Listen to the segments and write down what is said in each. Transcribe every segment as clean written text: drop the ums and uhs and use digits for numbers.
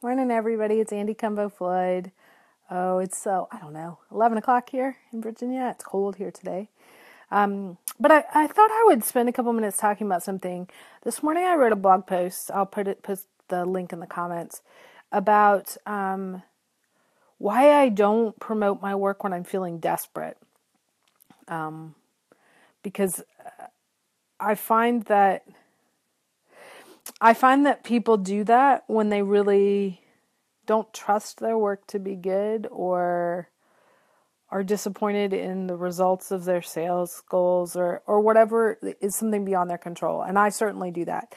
Morning, everybody. It's Andy Cumbo Floyd. Oh, it's I don't know, 11 o'clock here in Virginia. It's cold here today. But I thought I would spend a couple minutes talking about something. This morning I wrote a blog post. I'll post the link in the comments about why I don't promote my work when I'm feeling desperate. Because I find that people do that when they really don't trust their work to be good or are disappointed in the results of their sales goals or whatever is something beyond their control. And I certainly do that.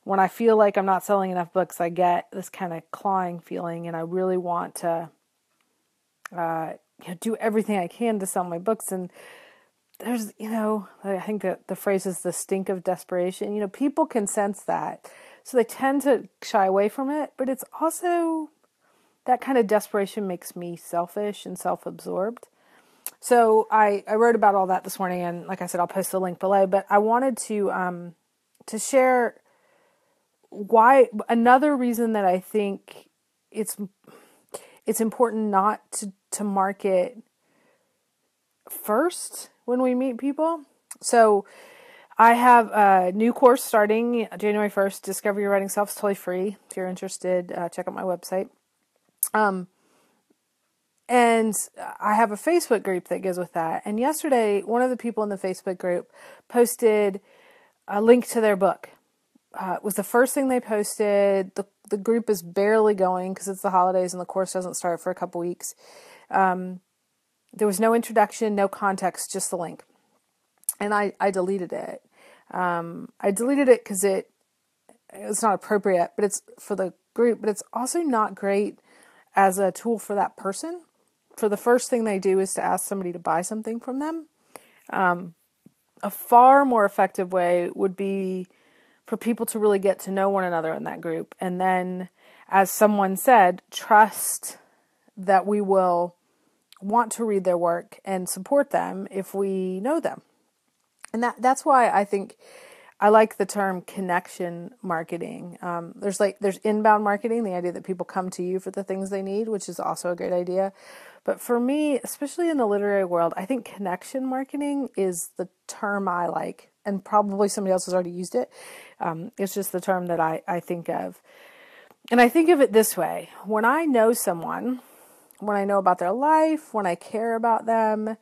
When I feel like I'm not selling enough books, I get this kind of clawing feeling and I really want to do everything I can to sell my books. And there's, I think that the phrase is the stink of desperation. People can sense that. So they tend to shy away from it, but it's also that kind of desperation makes me selfish and self-absorbed. So I wrote about all that this morning, and like I said, I'll post the link below. But I wanted to share why another reason that I think it's important not to market first when we meet people. So I have a new course starting January 1st. Discover Your Writing Self. It's totally free. If you're interested, check out my website. And I have a Facebook group that goes with that. And yesterday, one of the people in the Facebook group posted a link to their book. It was the first thing they posted. The group is barely going because it's the holidays and the course doesn't start for a couple weeks. There was no introduction, no context, just the link. And I deleted it. I deleted it because it's not appropriate, but it's for the group, but it's also not great as a tool for that person. For the first thing they do is to ask somebody to buy something from them. A far more effective way would be for people to really get to know one another in that group. And then, as someone said, trust that we will want to read their work and support them if we know them. And that's why I think I like the term connection marketing. There's inbound marketing, the idea that people come to you for the things they need, which is also a great idea. But for me, especially in the literary world, I think connection marketing is the term I like, and probably somebody else has already used it. It's just the term that I think of. And I think of it this way. When I know someone, when I know about their life, when I care about them,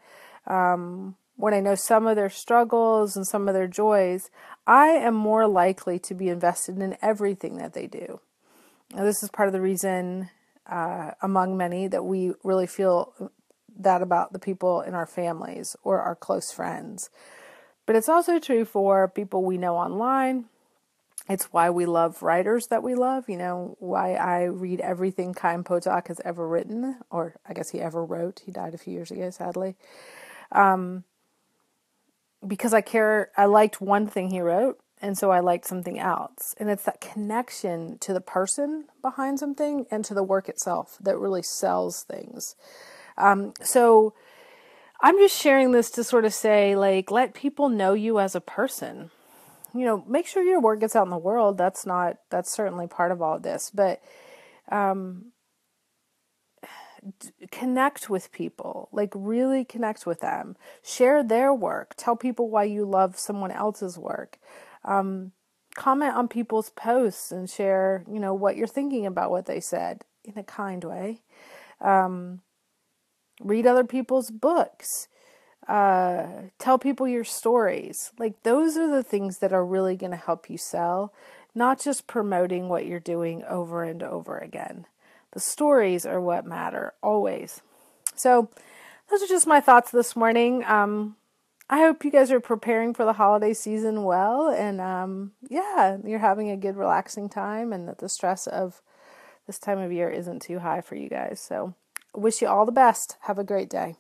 when I know some of their struggles and some of their joys, I am more likely to be invested in everything that they do. Now, this is part of the reason, among many, that we really feel that about the people in our families or our close friends. But it's also true for people we know online. It's why we love writers that we love, why I read everything Chaim Potok has ever written, or I guess he ever wrote. He died a few years ago, sadly. Because I liked one thing he wrote, and so I liked something else. And it's that connection to the person behind something and to the work itself that really sells things. So I'm just sharing this to sort of say, let people know you as a person. Make sure your work gets out in the world. That's certainly part of all of this. But connect with people, really connect with them, share their work, tell people why you love someone else's work, comment on people's posts and share, what you're thinking about what they said in a kind way, read other people's books, tell people your stories. Those are the things that are really going to help you sell, not just promoting what you're doing over and over again. The stories are what matter, always. So those are just my thoughts this morning. I hope you guys are preparing for the holiday season well. And you're having a good, relaxing time and that the stress of this time of year isn't too high for you guys. So I wish you all the best. Have a great day.